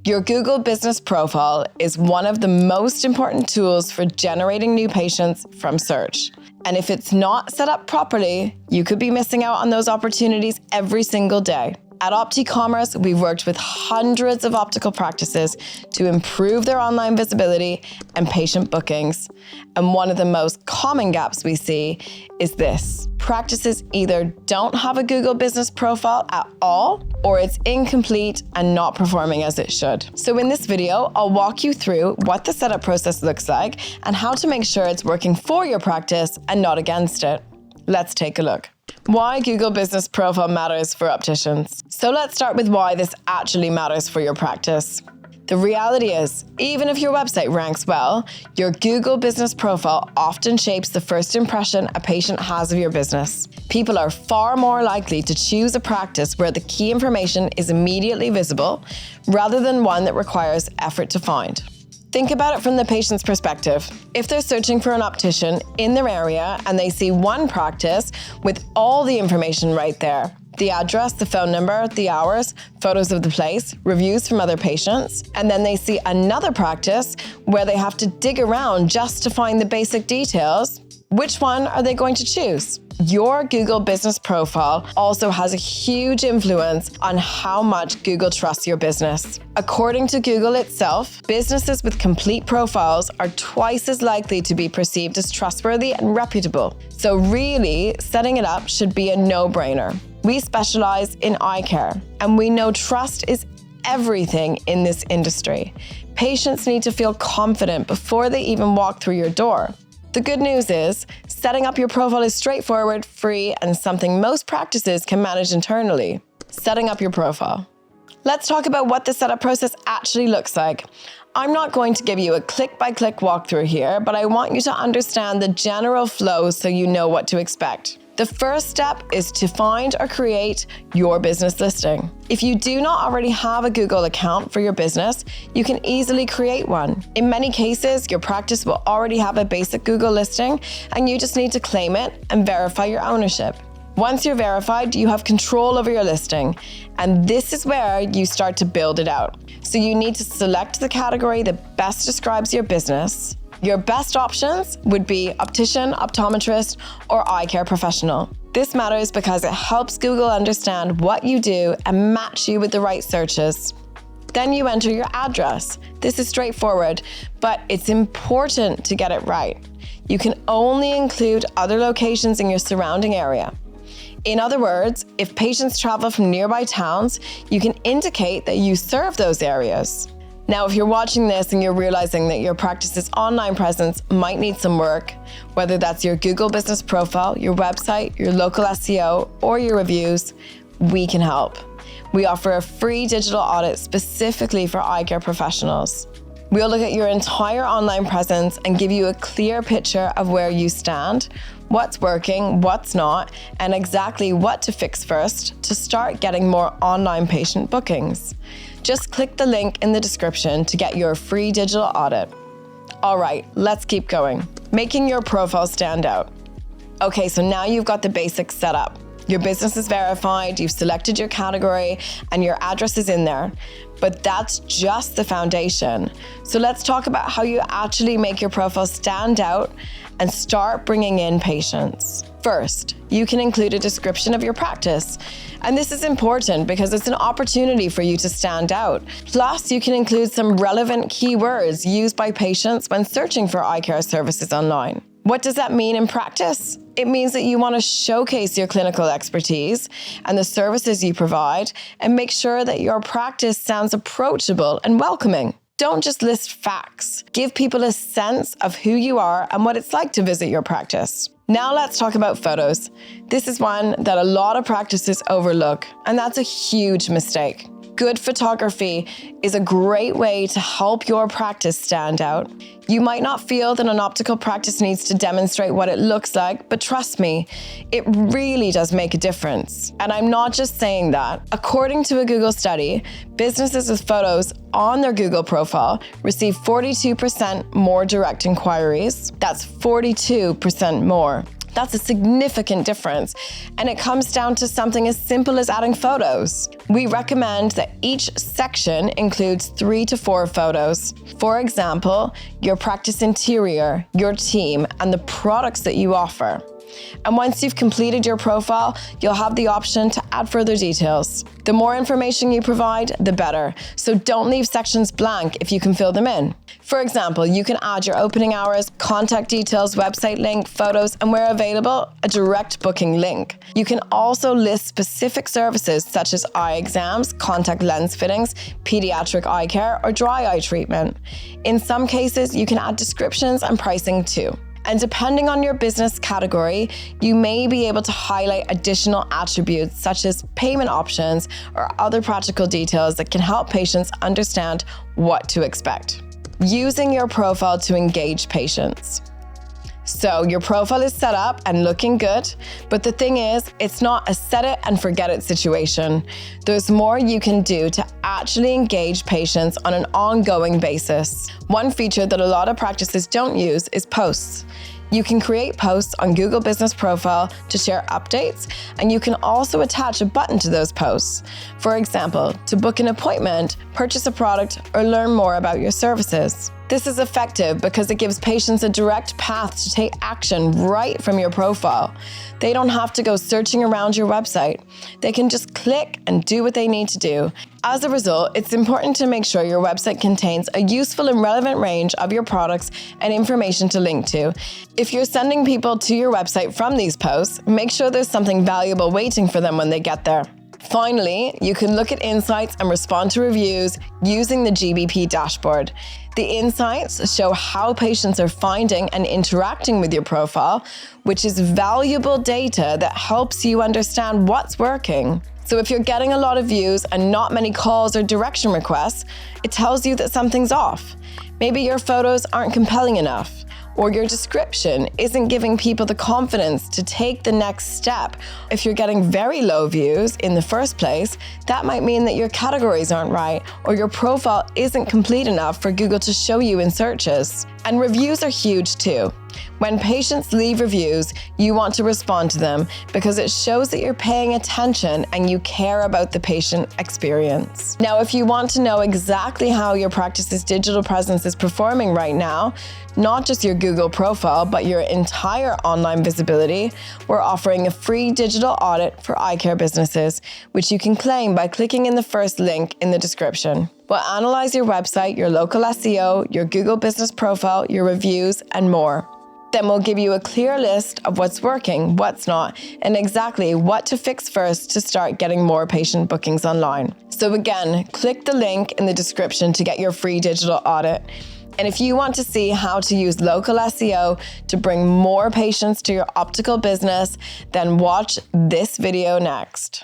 Your Google Business Profile is one of the most important tools for generating new patients from search. And if it's not set up properly, you could be missing out on those opportunities every single day. At OptiCommerce, we've worked with hundreds of optical practices to improve their online visibility and patient bookings. And one of the most common gaps we see is this. Practices either don't have a Google Business Profile at all, or it's incomplete and not performing as it should. So in this video, I'll walk you through what the setup process looks like and how to make sure it's working for your practice and not against it. Let's take a look. Why Google Business Profile matters for opticians. So let's start with why this actually matters for your practice. The reality is, even if your website ranks well, your Google Business Profile often shapes the first impression a patient has of your business. People are far more likely to choose a practice where the key information is immediately visible, rather than one that requires effort to find. Think about it from the patient's perspective. If they're searching for an optician in their area and they see one practice with all the information right there, the address, the phone number, the hours, photos of the place, reviews from other patients, and then they see another practice where they have to dig around just to find the basic details, which one are they going to choose? Your Google Business Profile also has a huge influence on how much Google trusts your business. According to Google itself, businesses with complete profiles are twice as likely to be perceived as trustworthy and reputable. So really, setting it up should be a no-brainer. We specialize in eye care, and we know trust is everything in this industry. Patients need to feel confident before they even walk through your door. The good news is, setting up your profile is straightforward, free, and something most practices can manage internally. Setting up your profile. Let's talk about what the setup process actually looks like. I'm not going to give you a click-by-click walkthrough here, but I want you to understand the general flow so you know what to expect. The first step is to find or create your business listing. If you do not already have a Google account for your business, you can easily create one. In many cases, your practice will already have a basic Google listing, and you just need to claim it and verify your ownership. Once you're verified, you have control over your listing, and this is where you start to build it out. So you need to select the category that best describes your business. Your best options would be optician, optometrist, or eye care professional. This matters because it helps Google understand what you do and match you with the right searches. Then you enter your address. This is straightforward, but it's important to get it right. You can only include other locations in your surrounding area. In other words, if patients travel from nearby towns, you can indicate that you serve those areas. Now, if you're watching this and you're realizing that your practice's online presence might need some work, whether that's your Google Business Profile, your website, your local SEO, or your reviews, we can help. We offer a free digital audit specifically for eye care professionals. We'll look at your entire online presence and give you a clear picture of where you stand, what's working, what's not, and exactly what to fix first to start getting more online patient bookings. Just click the link in the description to get your free digital audit. All right, let's keep going. Making your profile stand out. Okay, so now you've got the basics set up. Your business is verified, you've selected your category, and your address is in there. But that's just the foundation. So let's talk about how you actually make your profile stand out and start bringing in patients. First, you can include a description of your practice. And this is important because it's an opportunity for you to stand out. Plus, you can include some relevant keywords used by patients when searching for eye care services online. What does that mean in practice? It means that you want to showcase your clinical expertise and the services you provide and make sure that your practice sounds approachable and welcoming. Don't just list facts. Give people a sense of who you are and what it's like to visit your practice. Now let's talk about photos. This is one that a lot of practices overlook, and that's a huge mistake. Good photography is a great way to help your practice stand out. You might not feel that an optical practice needs to demonstrate what it looks like, but trust me, it really does make a difference. And I'm not just saying that. According to a Google study, businesses with photos on their Google profile receive 42% more direct inquiries. That's 42% more. That's a significant difference, and it comes down to something as simple as adding photos. We recommend that each section includes 3 to 4 photos. For example, your practice interior, your team, and the products that you offer. And once you've completed your profile, you'll have the option to add further details. The more information you provide, the better. So don't leave sections blank if you can fill them in. For example, you can add your opening hours, contact details, website link, photos, and where available, a direct booking link. You can also list specific services such as eye exams, contact lens fittings, pediatric eye care, or dry eye treatment. In some cases, you can add descriptions and pricing too. And depending on your business category, you may be able to highlight additional attributes such as payment options or other practical details that can help patients understand what to expect. Using your profile to engage patients. So your profile is set up and looking good, but the thing is, it's not a set it and forget it situation. There's more you can do to actually engage patients on an ongoing basis. One feature that a lot of practices don't use is posts. You can create posts on Google Business Profile to share updates, and you can also attach a button to those posts. For example, to book an appointment, purchase a product, or learn more about your services. This is effective because it gives patients a direct path to take action right from your profile. They don't have to go searching around your website. They can just click and do what they need to do. As a result, it's important to make sure your website contains a useful and relevant range of your products and information to link to. If you're sending people to your website from these posts, make sure there's something valuable waiting for them when they get there. Finally, you can look at insights and respond to reviews using the GBP dashboard. The insights show how patients are finding and interacting with your profile, which is valuable data that helps you understand what's working. So if you're getting a lot of views and not many calls or direction requests, it tells you that something's off. Maybe your photos aren't compelling enough, or your description isn't giving people the confidence to take the next step. If you're getting very low views in the first place, that might mean that your categories aren't right, or your profile isn't complete enough for Google to show you in searches. And reviews are huge too. When patients leave reviews, you want to respond to them because it shows that you're paying attention and you care about the patient experience. Now, if you want to know exactly how your practice's digital presence is performing right now, not just your Google profile, but your entire online visibility, we're offering a free digital audit for eye care businesses, which you can claim by clicking in the first link in the description. We'll analyze your website, your local SEO, your Google business profile, your reviews, and more. Then we'll give you a clear list of what's working, what's not, and exactly what to fix first to start getting more patient bookings online. So again, click the link in the description to get your free digital audit. And if you want to see how to use local SEO to bring more patients to your optical business, then watch this video next.